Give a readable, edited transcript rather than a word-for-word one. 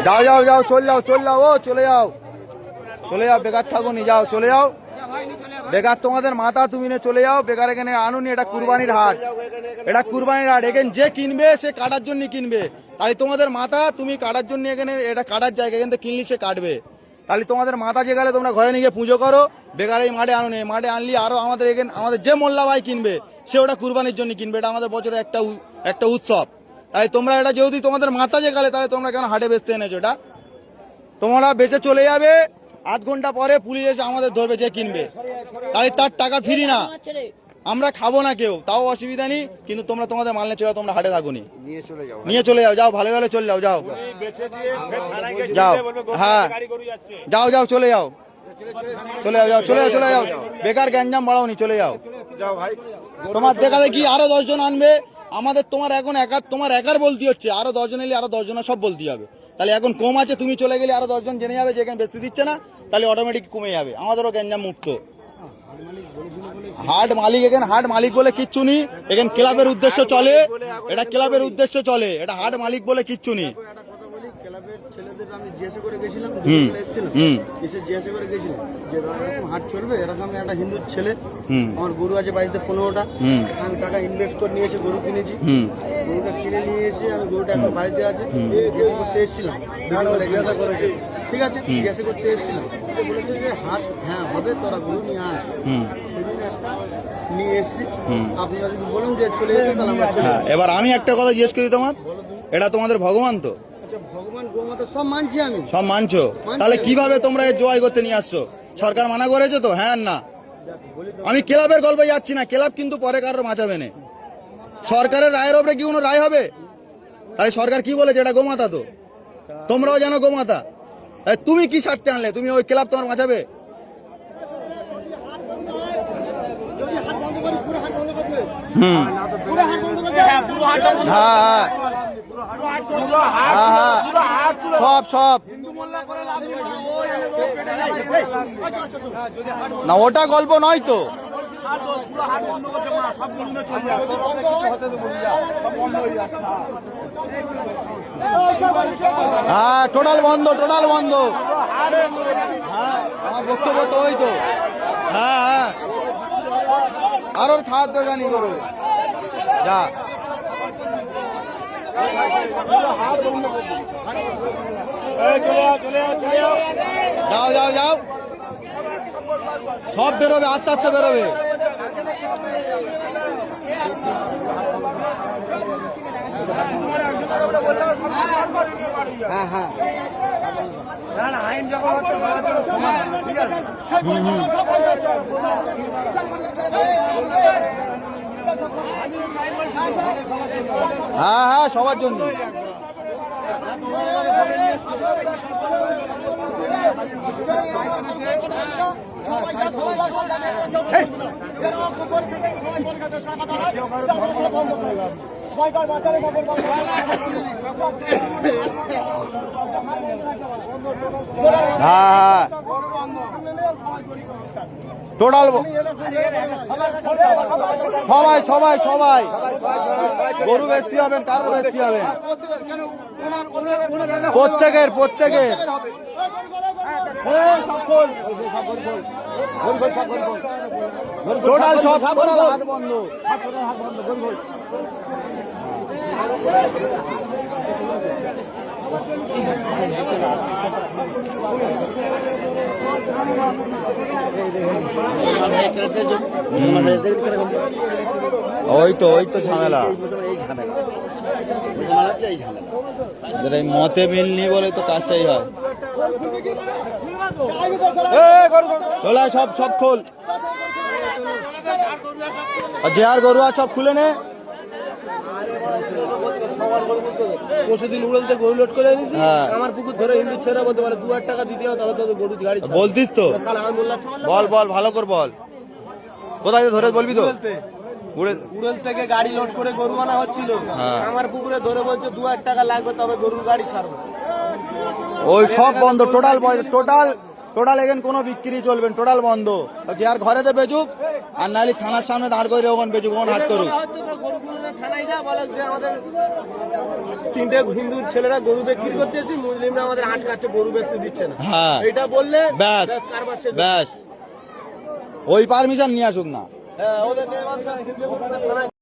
যাও যাও যাও, চলে যাও চলে যাও, ও চলে যাও চলে যাও, বেকার থাকো নি, যাও চলে যাও। বেকার তোমাদের মাথা, তুমি নিয়ে চলে যাও, বেকার এখানে আনুনি। এটা কুরবানির হাট, এটা কুরবানির হাট। এখানে যে কিনবে সে কাটার জন্য কিনবে, তাই তোমাদের মাথা তুমি কাটার জন্য এখানে, এটা কাটার জায়গা, এখান থেকে কিনলি সে কাটবে। তাহলে তোমাদের মাথা যে গেলে তোমরা ঘরে নিয়ে গিয়ে পুজো করো, বেকার এই মাঠে আনুনি। মাঠে আনলি আরো আমাদের এখানে আমাদের যে মোল্লা ভাই কিনবে সে ওটা কুরবানির জন্য কিনবে, এটা আমাদের বছরের একটা উৎসব। তাই তোমরা এটা যদি তোমাদের মাথা যে গেলে, তাহলে তোমরা কেন হাটে বেচতে এনেছো? এটা তোমরা বেচে চলে যাবে, আধ ঘন্টা পরে পুলিশ এসে আমাদের ধরবে যে কিনবে, তাই তার টাকা ফিরি না, আমরা খাবো না কেউ, তাও অসুবিধা নেই। কিন্তু তোমরা তোমাদের মাল নিয়ে চলে যাও, তোমরা হাটে থাকুনি, নিয়ে চলে যাও, যাও ভালো ভালো চলে যাও, যাও যাও, হ্যাঁ যাও যাও চলে যাও, চলে যাও, যাও চলে যাও, চলে যাও, বেকার গ্যাঞ্জাম বাড়াওনি, চলে যাও। তোমার দেখা দেখি আরো 10 জন আনবে আমাদের, তোমার একার বলতে হচ্ছে, আরো 10 জন এলে আরো 10 জনের সব বলতে হবে। তাহলে এখন কম আছে, তুমি চলে গেলে আরো 10 জন জেনে যাবে যে এখানে বেশি দিচ্ছে না, তাহলে অটোমেটিক কমে যাবে, আমাদেরও গ্যাঞ্জাম মুক্ত। হাট মালিক, এখানে হাট মালিক বলে কিচ্ছু নেই, এখানে ক্লাবের উদ্দেশ্য চলে, এটা ক্লাবের উদ্দেশ্য চলে, এটা হাট মালিক বলে কিচ্ছু নেই। ছেলেদের আমি জিজ্ঞাসা করে গেছিলাম, এসে জিজ্ঞাসা করে গেছিলাম যে এরকম হাট চলবে, এরকম একটা হিন্দু ছেলে, আমার গরু আছে বাড়িতে 15টা, আমি টাকা ইনভেস্ট করে নিয়ে এসে গরু কিনেছি, গরুটা কিনে নিয়ে এসে আমি গরুটা এখন বাড়িতে আছে, জিজ্ঞাসা করতে এসেছিলাম, জিজ্ঞাসা করে ঠিক আছে, জিজ্ঞাসা করতে এসেছিলাম, বলেছে যে হাট হ্যাঁ হবে, তোরা গরু নিয়ে আয়, নিয়ে এসেছি। আপনারা যদি বলুন যে চলে যেতে, তাহলে আমরা চলে যাবো। এবার আমি একটা কথা জিজ্ঞেস করি, তোমার এটা তোমাদের ভগবান তো? ভগবান গোমাতা সব মানছি আমি, সব মানছো, তাহলে কিভাবে তোমরা জয় করতে নিয়ে আসছো? সরকার মানা করেছে তো? হ্যাঁ না, আমি ক্লাবের গল্পে যাচ্ছি না, ক্লাব কিন্তু পরে কারোর বাঁচাবে না, সরকারের রায়ের ওপরে কি কোনো রায় হবে? তাই সরকার কি বলেছে? এটা গোমাতা তো, তোমরাও জানো গোমাতা, তাই তুমি কি স্বার্থে আনলে? তুমি ওই ক্লাব তোমার বাঁচাবে? সব সব না, ওটা গল্প নয় তো। হ্যাঁ টোটাল বন্ধ, টোটাল বন্ধ। হ্যাঁ আমার বক্তব্য তো ওই তো। হ্যাঁ হ্যাঁ, আর ওর খাওয়ার দোকানই করো, যা যাও যাও যাও, সব বেরোবে, আস্তে আস্তে বেরোবে। হ্যাঁ হ্যাঁ, আইন যখন হচ্ছে সবার জন্য সমান, ঠিক আছে। হ্যাঁ হ্যাঁ, সবার জন্য। হ্যাঁ টোটাল সবাই সবাই সবাই গরু বেশি হবেন, কারো বেশি হবেন, প্রত্যেকের প্রত্যেকের। টোটাল সব হাট বন্ধ। ওই তো ঝামেলা, এই মতে মিলনি বলে তো কাজটাই হয়। সব সব খোল, যে আর গরু আর সব খুলে নে। পরশুদিন উড়লতে গরু লোড করে এনেছি, আমার পুকুর ধরে হিন্দু ছেড়ে বলতে পারে 2000 টাকা দিতে হবে, তাহলে তো গরু গাড়ি বলতিস তো। বল বল, ভালো করে বল, কোথায় ধরে বলবি তো। উড়েল থেকে গাড়ি লোড করে গরু আনা হচ্ছিল, আমার পুকুরে ধরে বলছে 2000 টাকা লাগবে, তবে গরুর গাড়ি ছাড়বো। ওই সব বন্ধ, টোটাল টোটাল টোটাল এখানে কোনো বিক্রি চলবে না, টোটাল বন্ধ। কি আর ঘরেতে বেচুক, আর নাহলে থানার সামনে দাঁড় করে ওখানে বেচুক, ওখানে হাট করুক। থানায় যা বলে যে আমাদের তিনটে হিন্দু ছেলেরা গরু বিক্রি করতেছি, মুসলিমরা আমাদের আটকাচ্ছে, গরু বেচতে দিচ্ছে না। হ্যাঁ এটা বললে ব্যাস কারবার শেষ। ব্যাস, ওই পারমিশন নিয়ে আসুক না। হ্যাঁ, ওদের নিয়ে থানায়